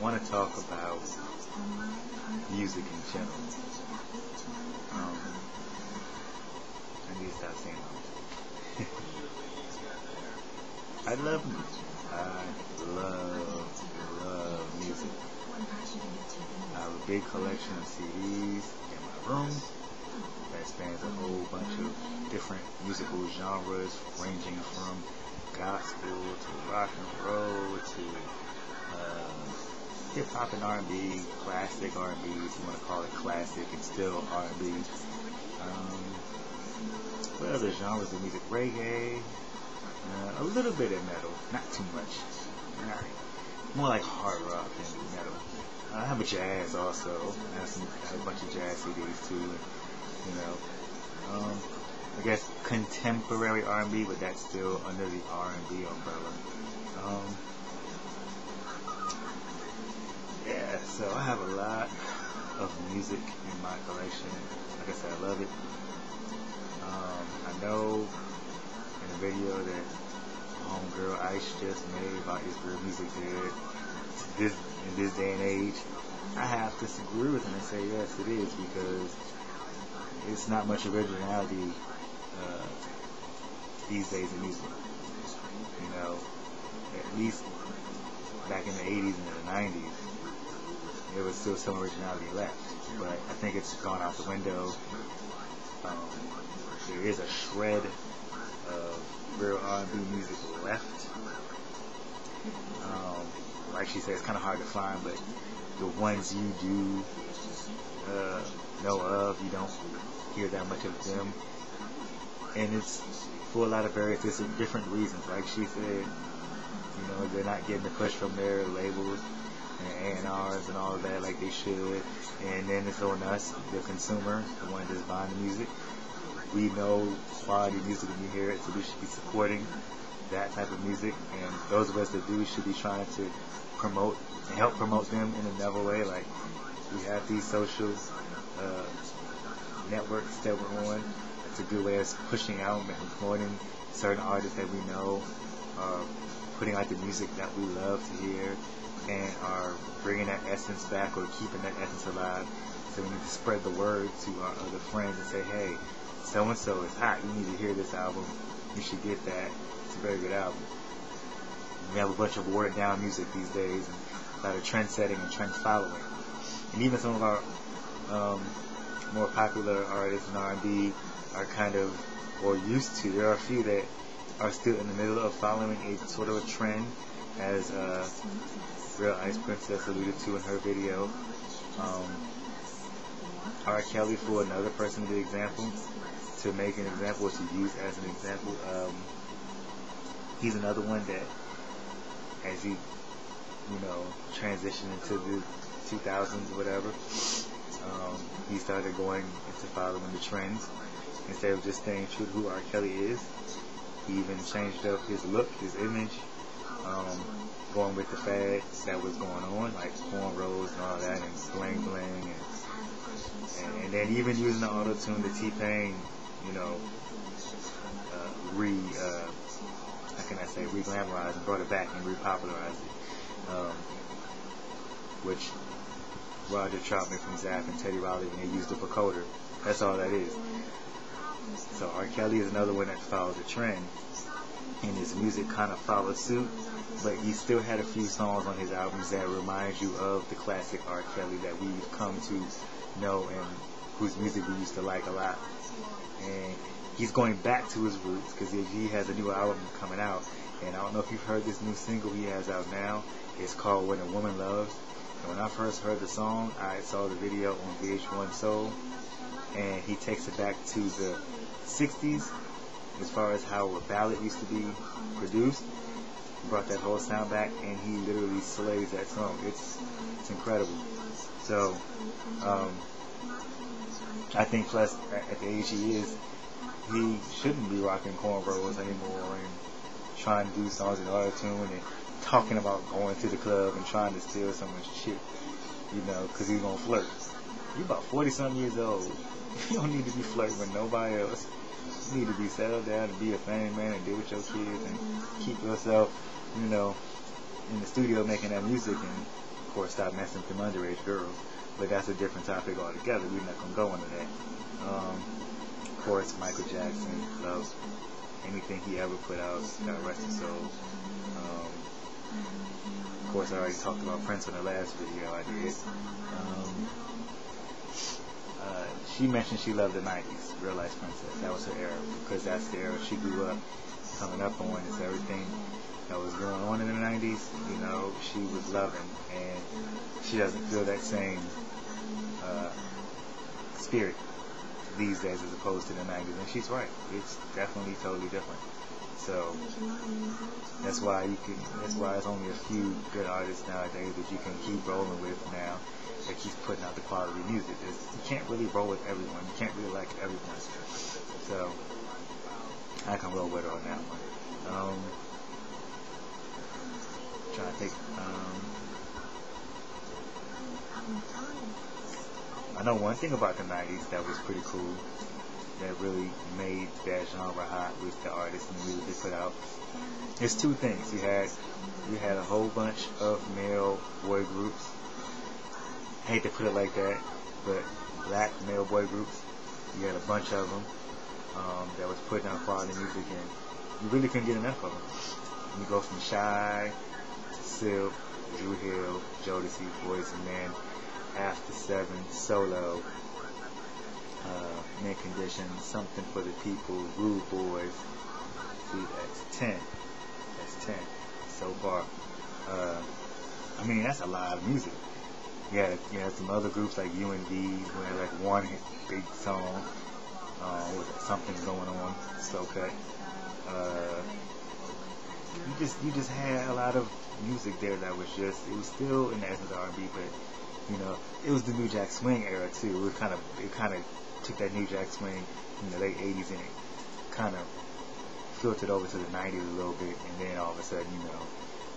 want to talk about music in general. I need to stop saying that. I love music. I love music. I have a big collection of CDs in my room that spans a whole bunch of different musical genres, ranging from gospel to rock and roll to hip hop and R&B, classic R&B, if you want to call it classic, and still R&B. What other genres of music? Reggae, a little bit of metal, not too much. More like hard rock than metal. I have a jazz also. I have a bunch of jazz CDs too. I guess contemporary R&B, but that's still under the R&B umbrella. So I have a lot of music in my collection. Like I said, I love it. I know in a video that homegirl Ice just made about is real music dead in this day and age, I have to disagree with him and say yes, it is, because it's not much originality these days in music. At least back in the 80s and the 90s, there was still some originality left, but I think it's gone out the window. There is a shred of real R&B music left. Like she said, it's kind of hard to find, but the ones you do know of, you don't hear that much of them, and it's for a lot of various different reasons. Like she said, they're not getting the push from their labels and A&Rs and all of that like they should, and then it's on us, the consumer, the one that's buying the music. We know quality music when we hear it, so we should be supporting that type of music, and those of us that do should be trying to promote and help promote them in another way. Like, we have these social networks that we're on. It's a good way of pushing out and promoting certain artists that we know, putting out the music that we love to hear, and are bringing that essence back or keeping that essence alive. So we need to spread the word to our other friends and say, hey, so-and-so is hot. You need to hear this album. You should get that. It's a very good album. We have a bunch of watered down music these days, and a lot of trend setting and trend following. And even some of our more popular artists in R&B are kind of, or used to, there are a few that are still in the middle of following a sort of a trend, as Real Ice Princess alluded to in her video. R. Kelly, for another person to be example, to make an example, or to use as an example. He's another one that, as he, transitioned into the 2000s or whatever, he started going into following the trends instead of just staying true to who R. Kelly is. He even changed up his look, his image, going with the fads that was going on, like cornrows and all that, and bling bling, and then even using the auto-tune that T-Pain, re-glamorized and brought it back and repopularized it, which Roger Troutman from Zapp and Teddy Riley, when they used the vocoder, that's all that is. So R. Kelly is another one that followed the trend, and his music kind of followed suit, but he still had a few songs on his albums that remind you of the classic R. Kelly that we've come to know and whose music we used to like a lot. And he's going back to his roots, because he has a new album coming out, and I don't know if you've heard this new single he has out now. It's called When a Woman Loves. And when I first heard the song, I saw the video on VH1 Soul, and he takes it back to the 60s as far as how a ballad used to be produced. He brought that whole sound back, and he literally slays that song. It's incredible. So I think plus at the age he is, he shouldn't be rocking cornrows anymore and trying to do songs in auto-tune and talking about going to the club and trying to steal someone's chick, because he's gonna flirt. You about 40-something years old. You don't need to be flirting with nobody else. You need to be settled down and be a family man and deal with your kids and keep yourself, in the studio making that music and of course, stop messing with them underage girls. But that's a different topic altogether. We're not going to go into that. Of course, Michael Jackson loves anything he ever put out. God rest his soul. Of course, I already talked about Prince in the last video I did. She mentioned she loved the 90s, Real Life Princess. That was her era, because that's the era she grew up coming up on. It's everything that was going on in the 90s, she was loving, and she doesn't feel that same spirit these days as opposed to the 90s, and she's right. It's definitely totally different. So that's why it's only a few good artists nowadays that you can keep rolling with now that keeps putting out the quality music. You can't really roll with everyone. You can't really like everyone. So I can roll with her on that one. Trying to think. I know one thing about the 90s that was pretty cool, that really made that genre hot with the artists and the music they put out. It's two things. You had a whole bunch of male boy groups. I hate to put it like that, but black male boy groups. You had a bunch of them that was putting out quality music, and you really couldn't get enough of them. You go from Shy to Silk, Dru Hill, Jodeci, Boys and Men, After 7, Solo, Mint Condition, Something for the People, Rude Boys. See, that's 10. That's 10 so far. That's a lot of music. You had some other groups like UND who had like one big song with Something's Going On, So Cut. You just had a lot of music there that was it was still in the essence of R&B, but it was the New Jack Swing era too. It kind of took that New Jack Swing in the late 80s and it kind of filtered over to the 90s a little bit, and then all of a sudden,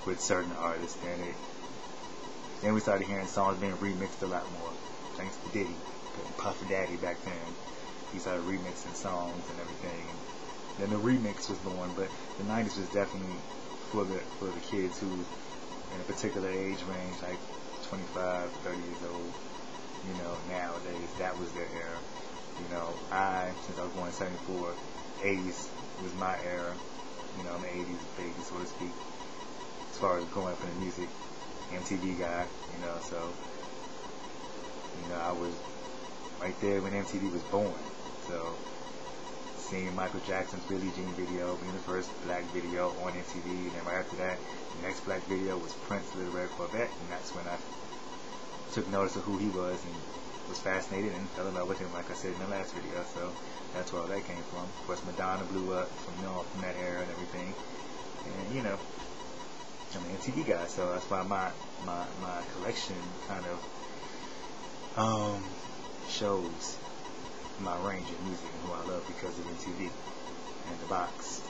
with certain artists, then we started hearing songs being remixed a lot more, thanks to Diddy, Puff Daddy back then. He started remixing songs and everything, and then the remix was born. But the 90s was definitely for the kids who, in a particular age range, like 25, 30 years old, nowadays, that was their era. Since I was born in 74, 80s was my era. I'm an 80s baby, so to speak, as far as growing up in the music. MTV guy, so, I was right there when MTV was born. So, seeing Michael Jackson's Billie Jean video being the first black video on MTV, and then right after that, the next black video was Prince Little Red Corvette, and that's when I took notice of who he was and was fascinated and fell in love with him, like I said in the last video. So that's where all that came from. Of course, Madonna blew up from that era and everything, and I'm an MTV guy, so that's why my collection kind of shows my range of music and who I love because of MTV and the box,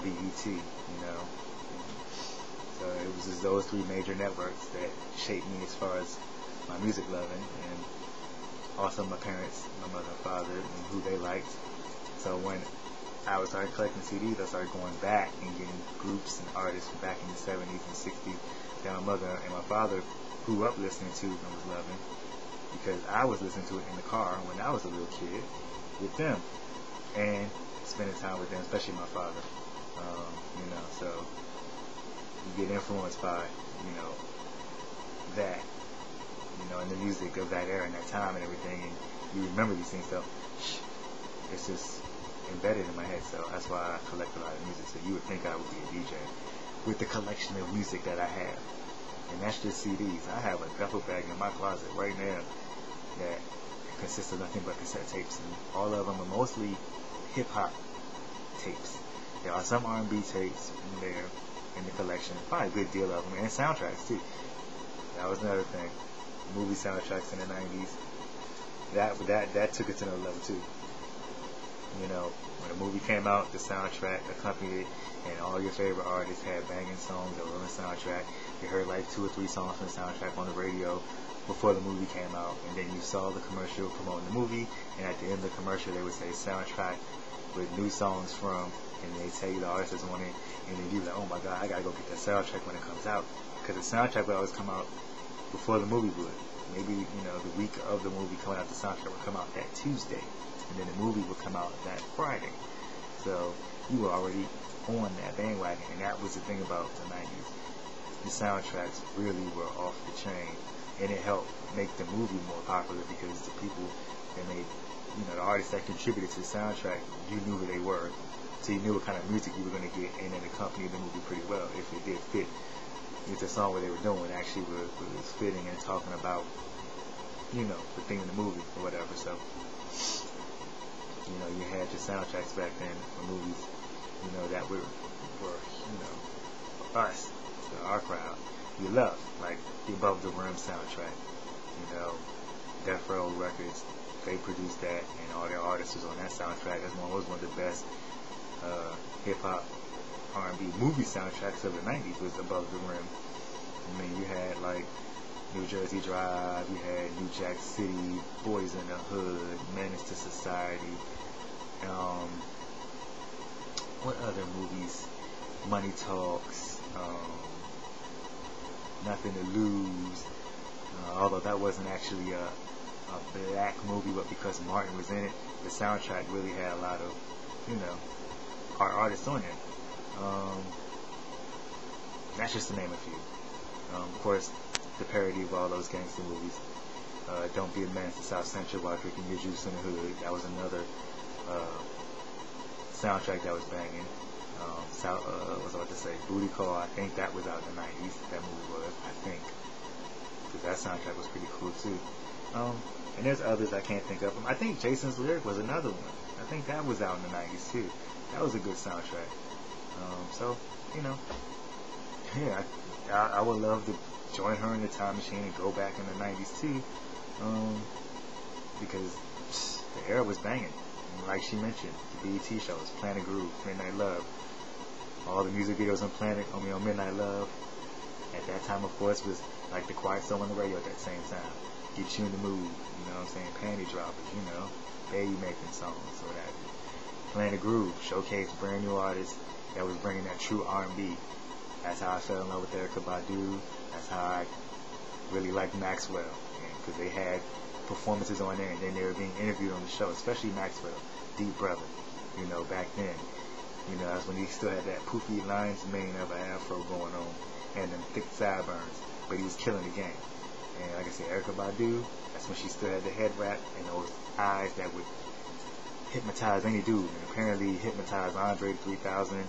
BET, So it was just those three major networks that shaped me as far as my music loving, and also my parents, my mother and father, and who they liked. So when I started collecting CDs, I started going back and getting groups and artists from back in the 70s and 60s that my mother and my father grew up listening to and was loving, because I was listening to it in the car when I was a little kid with them and spending time with them, especially my father. So you get influenced by, that, and the music of that era and that time and everything, and you remember these things, so it's just embedded in my head. So that's why I collect a lot of music. So you would think I would be a DJ with the collection of music that I have, and that's just CDs. I have a duffel bag in my closet right now that consists of nothing but cassette tapes, and all of them are mostly hip-hop tapes. There are some R&B tapes in there in the collection, probably a good deal of them, and soundtracks too. That was another thing. Movie soundtracks in the 90s. That took it to another level too. When a movie came out, the soundtrack accompanied it, and all your favorite artists had banging songs that were on the soundtrack. You heard like 2 or 3 songs from the soundtrack on the radio before the movie came out, and then you saw the commercial promoting the movie, and at the end of the commercial they would say soundtrack with new songs from, and they tell you the artist that's on it, and then you're like, oh my god, I gotta go get that soundtrack when it comes out, because the soundtrack would always come out before the movie would. Maybe, the week of the movie coming out, the soundtrack would come out that Tuesday, and then the movie would come out that Friday. So you were already on that bandwagon, and that was the thing about the 90s. The soundtracks really were off the chain, and it helped make the movie more popular because the people that made, the artists that contributed to the soundtrack, you knew who they were, so you knew what kind of music you were going to get, and it accompanied the movie pretty well if it did fit. If the song what they were doing actually was fitting and talking about, the thing in the movie or whatever. So, you had your soundtracks back then for movies, that were us, so our crowd. We loved, like the Above the Rim soundtrack. Death Row Records, they produced that, and all their artists was on that soundtrack. That was one of the best hip-hop R&B movie soundtracks of the 90s was Above the Rim. I mean, you had like New Jersey Drive, you had New Jack City, Boys in the Hood, Menace to Society. What other movies? Money Talks, Nothing to Lose. Although that wasn't actually a black movie, but because Martin was in it, the soundtrack really had a lot of, our artists on it. That's just to name a few. Of course, the parody of all those gangster movies. Don't Be a Menace to South Central while drinking your juice in the hood. That was another soundtrack that was banging. What was I about to say? Booty Call. I think that was out in the 90s. That movie was, I think, because that soundtrack was pretty cool too. And there's others I can't think of. I think Jason's Lyric was another one. I think that was out in the 90s too. That was a good soundtrack. So, yeah, I would love to join her in the time machine and go back in the 90s too, because the era was banging. And like she mentioned, the BET shows, Planet Groove, Midnight Love, all the music videos on on Midnight Love. At that time, of course, was like the Quiet Storm on the radio at that same time. Get you in the mood, Panty Droppers, baby making songs, or whatever. Planet Groove showcased brand new artists that was bringing that true R&B. That's how I fell in love with Erykah Badu. That's how I really liked Maxwell, because they had performances on there, and then they were being interviewed on the show, especially Maxwell, Deep Brother. Back then, that's when he still had that poofy lion's mane of an afro going on, and them thick sideburns, but he was killing the game. And like I said, Erykah Badu, that's when she still had the head wrap and those eyes that would hypnotize any dude, and apparently hypnotized Andre 3000,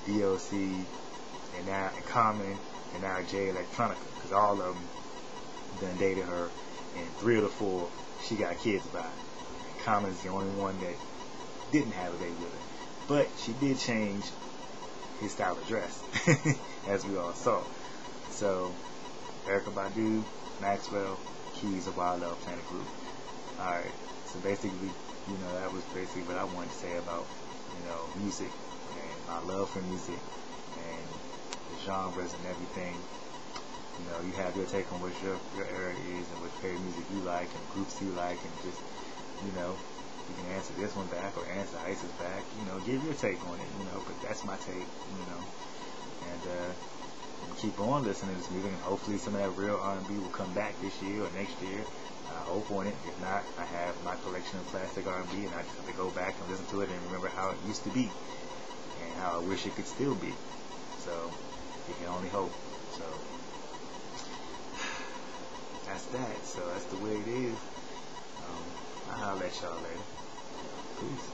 the DOC, and now Common, and now Jay Electronica, because all of them done dated her, and 3 of the 4 she got kids by. And Common's the only one that didn't have a baby with her, but she did change his style of dress, as we all saw. So Erykah Badu, Maxwell, Keys of Wild Love, Planet Groove. Alright, so basically, that was basically what I wanted to say about, music, and my love for music, and the genres and everything. You have your take on what your era is, and what favorite music you like, and groups you like, and just, you can answer this one back, or answer Ice's back, give your take on it, but that's my take, and keep on listening to this music, and hopefully some of that real R&B will come back this year or next year. I hope on it. If not, I have my collection of classic R&B, and I just have to go back and listen to it and remember how it used to be, and how I wish it could still be. So, you can only hope. So, that's that. So, that's the way it is. I'll holler at y'all later. Peace.